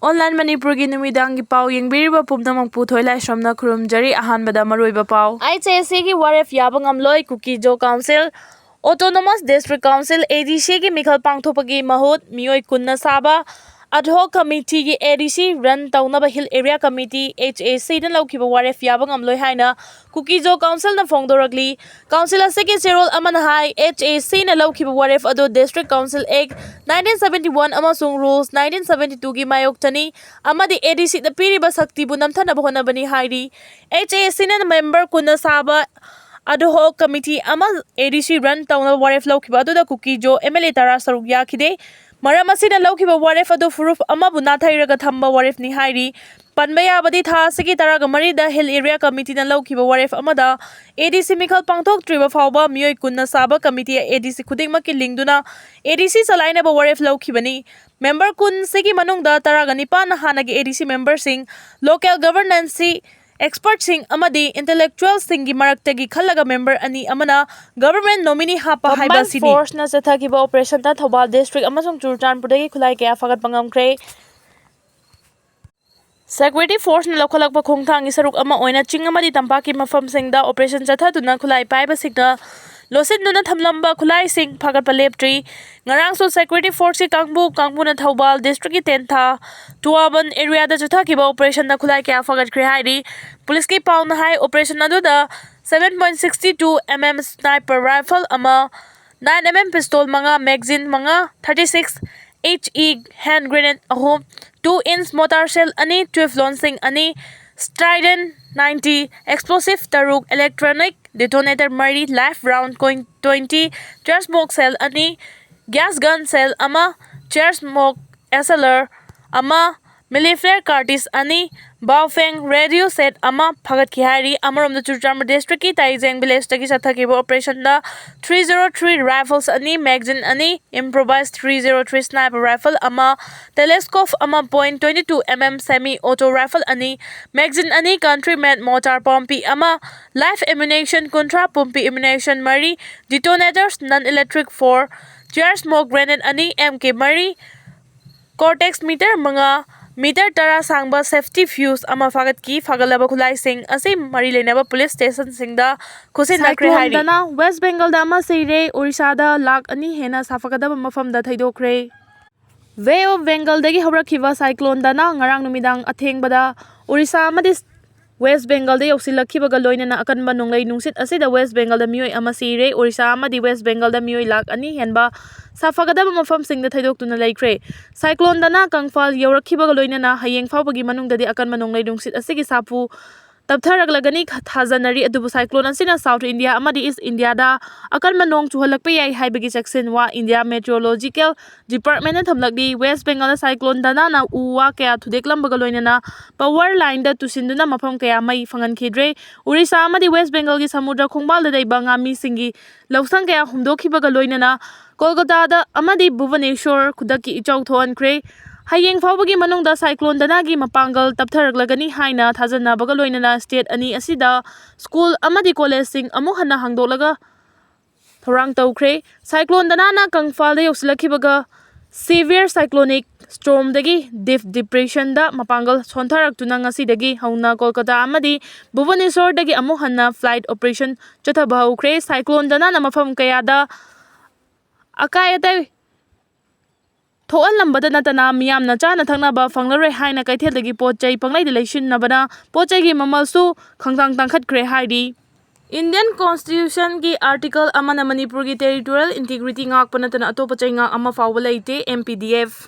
Online Manipuri numidangi pau yengbiriba pumnamang puthoi lai shomna khurumjari ahanbada maruiba pau. ICC gi Warep Mawa Kuki Jo Council Autonomous District Council ADC gi mikhal pangthopagi mahut mioi kunna saba ad hoc committee gi ADC run taunaba hill area committee HAC na laukiba Warep Loi haina Kuki Jo Council na phongdoragli council asegi serol amana hai HAC na laukiba Warep ado District Council Act 1971 amasung rules 1972 gi mayok tani amadi ADC na piriba sakti bu namthana bahona bani hairi HAC na member kunna saba ad hoc committee ama ADC run taunaba Warep laukiba ado da Kuki Jo MLA tara saruk yakhide maram asina laukiba Warep ado furuf ama bu nathairaga thamba Warep ni hairi Panbaya badi tha sigi taraga marida hill area committee na laukiba Warep amada ADC mikhal pangthok triba fawba mioi kunna saba committee ADC khudingma ki lingduna ADC salaina ba Warep laukibani member kun sigi manungda taraga nipan hanagi ADC member sing local governance expert sing amadi intellectual singi maraktagi khallaga member ani amana government nominee hapa haiba sini force na sathakiba operation ta Thobal district amasung Churchanpur dagi khulai kaya fagat pangamkre Security Force na lokhalakpa khongthang isaruk ama oina chingamadi tampaki mafam singda operation chatha tuna khulai paiba sikna losin duna thamlamba khulai sing phagat paleptri ngarang so Security Force ki kangbu na Thobal district ki tentha tuaban area da chatha kiba operation na khulai kya fagat kre hairi police ki paw na hai operation adu da 7.62 mm sniper rifle ama 9 mm pistol manga magazine manga 36 HE hand grenade ahom 2-inch mortar shell ani 12 launching ani Strident 90 explosive taruk electronic detonator mari live round coin 20 chair smoke cell ani gas gun cell ama chair smoke SLR ama miliflare cartridge ani Baofeng radio set ama phagat kihari amarom the Churchanpur district ki Taizeng village tagi sathakiba operation da 303 rifles ani magazine ani improvised 303 sniper rifle ama telescope ama .22 mm semi auto rifle ani magazine ani countryman mortar pompi ama live ammunition contra pompi ammunition mari detonators non electric 4 chair smoke grenade ani MK mari cortex meter mga meter tara sangba safety fuse ama fagat ki fagalaba khulai sing ase mari lenaba police station singda khusin nakre hairi dana West Bengal da ama seire Orissa da lak ani hena safagadaba mafam da thaidokre Bay of Bengal dagi hawrakhiba cyclone dana ngarang numidang athengbada Orissa amadi West Bengal da yosilakhibaga loinana akanba nonglai nungsit asida West Bengal da mioi ama seire Orissa amadi West Bengal da mioi lak ani henba safagadaba mafam singda thaidokuna laikre cyclone dana kangfal yorakhibaga loinana hayeng fawbagi manungdadi akanba nonglai nungsit asigi sapu tabtharaglagani thajanari adubu cyclone asina South India amadi East India da akanba nong chuhalakpa yai haibagi section wa India Meteorological Department na thamlagdi West Bengal da cyclone dana na uwa kaya thudeklambaga loinana power line da tusinduna mafam kaya mai Lwkhidre Orissa amadi West Bengal gi samudra khongbal da daiba ngami singi lausang kaya humdokhibaga loinana Kolkata da amadi Bhubaneswar khudaki ichau thoankre hayeng fawbagi manungda cyclone danagi mapangal tabtharaglagani haina thajanabaga loinana state ani asida school amadi college sing amu hana hangdolaga thorang tawkre cyclone danana kangfal da yosilakhibaga severe cyclonic storm dagi deep depression da mapangal sontharak dagi hauna Kolkata amadi Bhubaneswar dagi amu hana flight operation chataba hokre cyclone danana mafam kaya da akayatay thoan lambada natana miyamna chana thaknaba Fanglaroi haina kaithedagi potchai panglai de leishin nabana potchai gi mamalsu khangtang tangkhatkre haidi Indian Constitution gi article amana Manipur gi territorial integrity ngak panatana atopa chainga ama fawba leite MPDF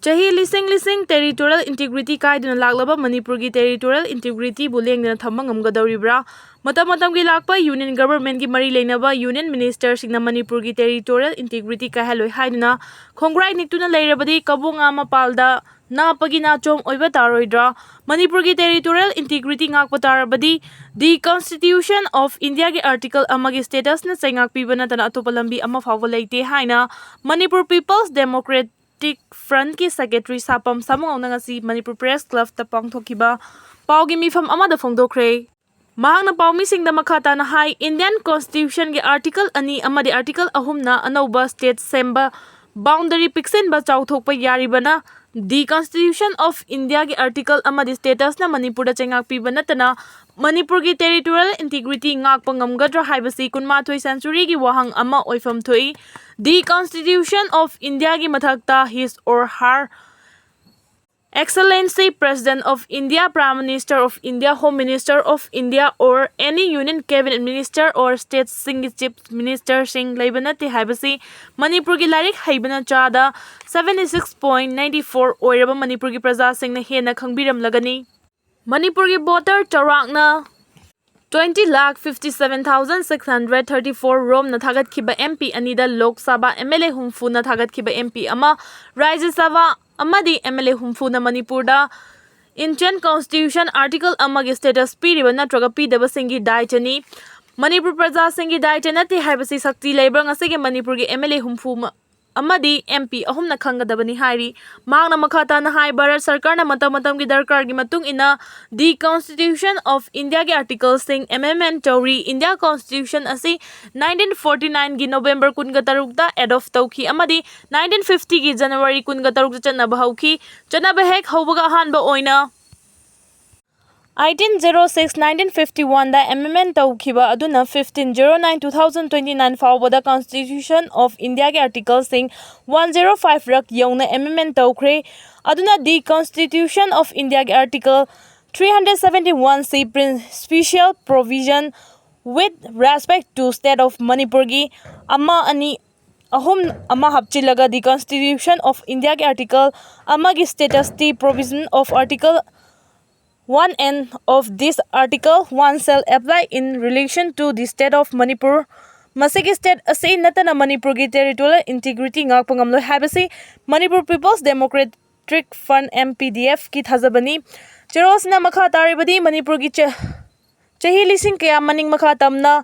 Chahi lising territorial integrity kaiduna laglaba Manipur gi territorial integrity bulengna thamma ngamgadawribra matam gi lakpa union government gi mari leinaba union minister singna Manipur gi territorial integrity kahaloi haiduna khongrai niktuna leirabadi kabunga mapalda na pagina chom oiba taroidra Manipur gi territorial integrity ngakpa tarabadi the Constitution of India gi article amagi status na chaingak pibana tana atopa lambi ama fawba leite haina Manipur People's Democratic Front ki secretary sapam samung ngasi Manipur Press Club ta pangthokiba pawgi mifam amada phongdokre mahangna pawmi singda makhata na hai Indian Constitution gi article ani amadi article ahumna anauba state semba boundary pixen ba chauthokpa yaribana The Constitution of India ki article amadi status na Manipur da chengak piba natana Manipur ki territorial integrity ngak pangamgadra haibasi kunmathoi century ki wahang ama oifam thoi. The Constitution of India ki mathakta his or her Excellency President of India, Prime Minister of India, Home Minister of India, or any Union Cabinet Minister or State Singh Chief Minister Singh Leibanati Haibasi, Manipur ki larik haibana chada 76.94 oiraba Manipur ki praja Singh na hena khangbiram lagani. Manipur ki voter charakna 20,57,634 rom na thagat khiba MP anida Lok Sabha MLA humfu na thagat khiba MP ama Rajya Sabha amadi MLA humfu na Manipur da Indian Constitution article amagi status piriba natraga pidaba singi daitani Manipur praja singi daitanati haibasi sakti labor ngasige Manipur gi MLA humfu amadi MP ahum na khangadabani hairi mangna makhata na hai Bharat Sarkar na matam gi darkar gi matung ina the Constitution of India gi article sing amendment tori India Constitution asi 1949 gi November 13 da adopt tauki amadi 1950 gi January 13 da chanaba hauki chanaba hek haubaga hanba oina 1806-1951 da amendment taukiba aduna 1509-2029 fawbada Constitution of India ge article sing 105 rak yauna amendment taukre aduna the Constitution of India ge article 371C special provision with respect to state of Manipur gi amma ani ahum ama hapchilaga the Constitution of India ge article amma gi status the provision of article 1N of this article 1 shall apply in relation to the state of Manipur. Masigi state asi natana Manipur ki territorial integrity ngak pangamloi habasi Manipur People's Democratic Front MPDF ki thazabani cherosna makha taribadi Manipur ki chahi lising kaya maning makha tamna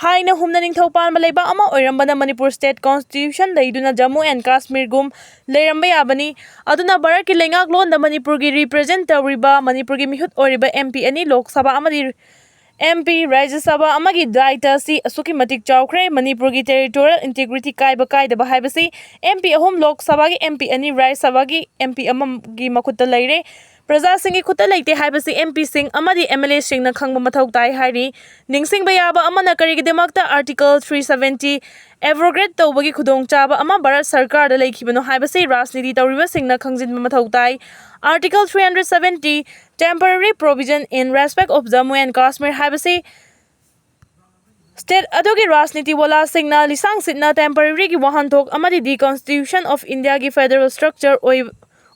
haina humna ningthaupan malaiba ama oirambana Manipur State Constitution leiduna Jammu and Kashmir gum leiramba yabani aduna Bharat ki lengak lon da Manipur ki represent tawriba Manipur ki mihut oriba MP ani Lok Sabha amadi MP Rajya Sabha amagi daita si asuki matik chawkhre Manipur ki territorial integrity kaiba kaida ba haibasi MP ahum Lok Sabha ki MP ani Rajya Sabha ki MP amam gi makutta leire Praja Singh Kuta Late Haibasi MP Singh Amadi MLA Singh na Khangba Mathau Tai Hari Ningsing Bayaba Amana Karigidemakta Article 370 abrogate Tobagi Kudong Chaba Ama Bharat Sarkar da Laikibano Haibasi Rasniti Tauriba Singh na Khangjin Mathau Tai Article 370 temporary provision in respect of Jammu and Kashmir Haibasi State Adogi Rasniti Wala Singh na Lisang Sitna temporary ki Wahantok Amadi the Constitution of India ki federal structure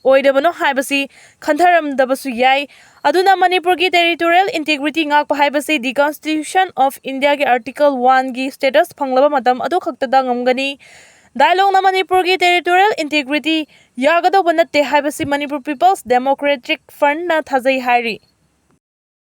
Oidabano Haibasi Kantharam Dabasu Yai Aduna Manipur ki territorial integrity ngak haibasi the Constitution of India ki article 1 gi status phanglaba matam adu khaktada ngamgani Dailong na Manipur ki territorial integrity yagado banatte haibasi Manipur People's Democratic Front na thazai hairi